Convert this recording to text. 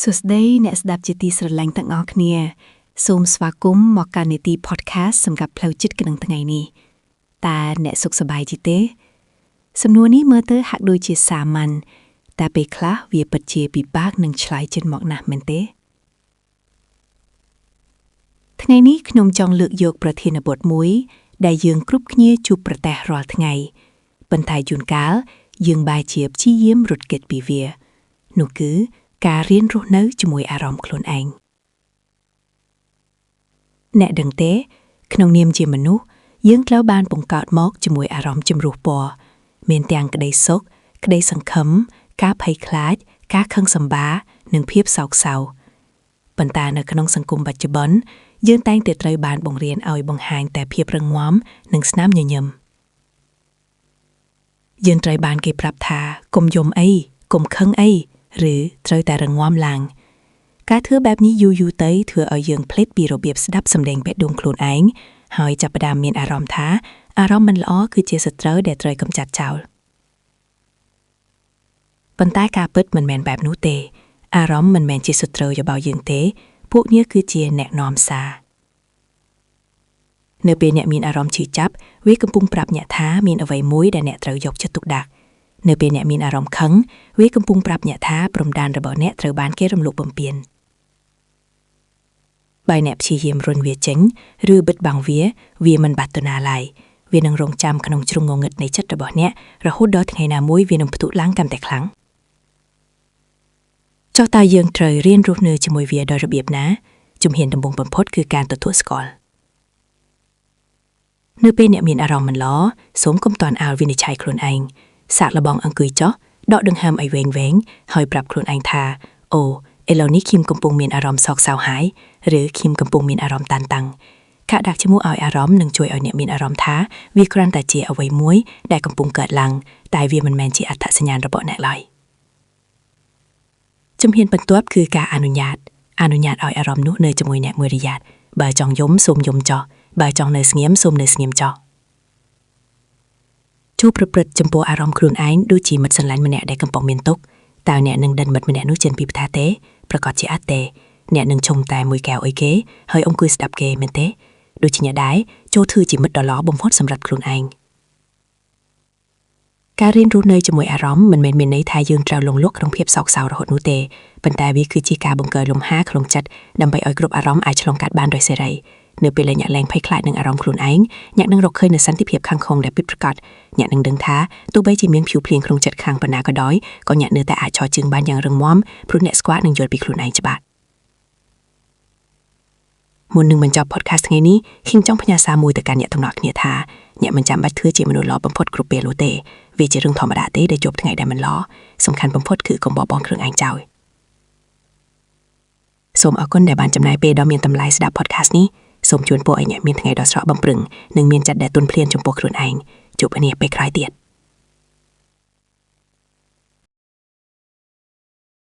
សួស្តីអ្នកស្ដាប់ជាទីស្រឡាញ់ទាំងអស់គ្នាសូមស្វាគមន៍មកកាន់នីតិ podcast សម្រាប់ផ្លូវចិត្តក្នុងថ្ងៃនេះតើអ្នកសុខសប្បាយទេ សំណួរនេះមើលទៅហាក់ដូចជាសាមញ្ញតែពេលខ្លះវាពិតជាពិបាកនឹងឆ្លើយចិត្តមកណាស់មែនទេថ្ងៃនេះខ្ញុំចង់លើកយកប្រធានបទមួយដែលយើងគ្រប់គ្នាជួបប្រទះរាល់ថ្ងៃប៉ុន្តែជួនកាលយើងបែរជាព្យាយាមរត់គេចពីវានោះគឺការរៀនរស់នៅជាមួយអារម្មណ៍ខ្លួនឯងអ្នកដឹងទេក្នុងនាមជាមនុស្សយើងត្រូវបានបង្កើតមកជាមួយអារម្មណ៍ចម្រុះពណ៌មានទាំងក្តីសុខក្តីសង្ឃឹមការភ័យខ្លាចការខឹងសម្បារនិងភាពសោកសៅប៉ុន្តែនៅក្នុងសង្គមបច្ចុប្បន្នយើងតែងតែត្រូវបានបង្រៀនឲ្យបង្ហាញតែភាពរឹងមាំនិងស្នាមញញឹមយើងត្រូវបានគេប្រាប់ថាកុំយំអីកុំខឹងអីឬត្រូវតែរឹងមាំឡើងការធ្វើបែបនេះយូរទៅធ្វើឲ្យយើងភ្លេចពីរបៀបស្ដាប់សម្លេងបេះដូងខ្លួនឯងហើយចាប់ផ្ដើមមានអារម្មណ៍ថាអារម្មណ៍មិនល្អគឺជាសត្រូវដែលត្រូវកម្ចាត់ចោលប៉ុន្តែការពិតមិនមែនបែបនោះទេអារម្មណ៍មិនមែនជាសត្រូវរបស់យើងទេពួកវាគឺជាអ្នកនាំសារនៅពេលអ្នកមានអារម្មណ៍ឈឺចាប់វាកំពុងប្រាប់អ្នកថាមានអ្វីមួយដែលអ្នកត្រូវយកចិត្តទុកដាក់នៅពេលអ្នកមានអារម្មណ៍ខឹងវាកំពុងប្រាប់អ្នកថាព្រំដែនរបស់អ្នកត្រូវបានគេរំលោភបំពានបើអ្នកព្យាយាមរុញវាចេញឬបិទបាំងវាមិនបាត់ទៅណាឡើយវានឹងរងចាំក្នុងជ្រុងងងឹតនៃចិត្តរបស់អ្នករហូតដល់ថ្ងៃណាមួយវានឹងផ្ទុះឡើងកាន់តែខ្លាំងចុះតើយើងត្រូវរៀនរស់នៅជាមួយវាដោយរបៀបណាជំហានដំបូងបំផុតគឺការទទួលស្គាល់នៅពេលអ្នកមានអារម្មណ៍មិនល្អសូមកុំទាន់អាលវិនិច្ឆ័យខ្លួនឯងសាកល្បងអង្គុយចុះដកដង្ហើមឲ្យវែងហើយប្រាប់ខ្លួនឯងថាអូឥឡូវនេះខ្ញុំកំពុងមានអារម្មណ៍សោកសៅហើយឬខ្ញុំកំពុងមានអារម្មណ៍តានតឹងការដាក់ឈ្មោះឲ្យអារម្មណ៍នឹងជួយឲ្យអ្នកមានអារម្មណ៍ថាវាគ្រាន់តែជាអ្វីមួយដែលកំពុងកើតឡើងតែវាមិនមែនជាអត្តសញ្ញាណរបស់អ្នកឡើយជំហានបន្ទាប់គឺការអនុញ្ញាតឲ្យអារម្មណ៍នោះនៅជាមួយអ្នកមួយរយៈបើចង់យំសូមយំចុះបើចង់នៅស្ងៀមសូមនៅស្ងៀមចុះជួបប្រព្រឹត្តចំពោះអារម្មណ៍ខ្លួនឯងដូចជាមិត្តស្រឡាញ់ម្នាក់ដែលកំពុងមានទុក្ខតើអ្នកនឹងដិនមិត្តម្នាក់នោះចេញពីផ្ទះទេប្រកាសជាអត់ទេអ្នកនឹងឈុំតែមួយកែវអុយគេហើយអង្គុយស្ដាប់គេមែនទេដូចជាអ្នកដែរចូលធ្វើជាមិត្តដ៏ល្អបំផុតសម្រាប់ខ្លួនឯងការរៀនរស់នៅជាមួយអារម្មណ៍មិនមែនមានន័យថាយើងត្រូវលងលក់ក្នុងភាពសោកសៅរហូតនោះទេប៉ុន្តែវាគឺជាការបង្កើនលំហាក្នុងចិត្តដើម្បីឲ្យគ្រប់អារម្មណ៍អាចឆ្លងកាត់បានដោយសេរីនៅពេលអ្នកលែងភ័យខ្លាចនឹងអារម្មណ៍ខ្លួនឯងអ្នកនឹងរកឃើញនូវសន្តិភាពខាងក្នុងដែលពិតប្រាកដអ្នកនឹងដឹងថាទោះបីជាមានភៀវភ្លៀងក្នុងចិត្តខាងប៉ុណ្ណាក៏ដោយក៏អ្នកនៅតែអាចឈរជើងបានយ៉ាងរឹងមាំព្រោះអ្នកស្គាល់នឹងយល់ពីខ្លួនឯងច្បាស់មុននឹងបញ្ចប់ podcast ថ្ងៃនេះខ្ញុំចង់ផ្ញើសារមួយទៅកាន់អ្នកទាំងអស់គ្នាថាអ្នកមិនចាំបាច់ធ្វើជាមនុស្សល្អបំផុតគ្រប់ពេលនោះទេវាជារឿងធម្មតាទេដែលជួបថ្ងៃដែលមិនល្អសំខាន់បំផុតគឺកុំបោះបង់ខ្លួនឯងចោលសូមអរគុណដែលបានចំណាយពេលដ៏មានតម្លៃស្ដាប់ podcast នេះសូមជូនពរឲ្យអ្នកមានថ្ងៃដ៏ស្រស់បំព្រឹងនិងមានចិត្តដែលទន់ភ្លន់ចំពោះខ្លួនឯងជួបគ្នាពេលក្រោយទៀត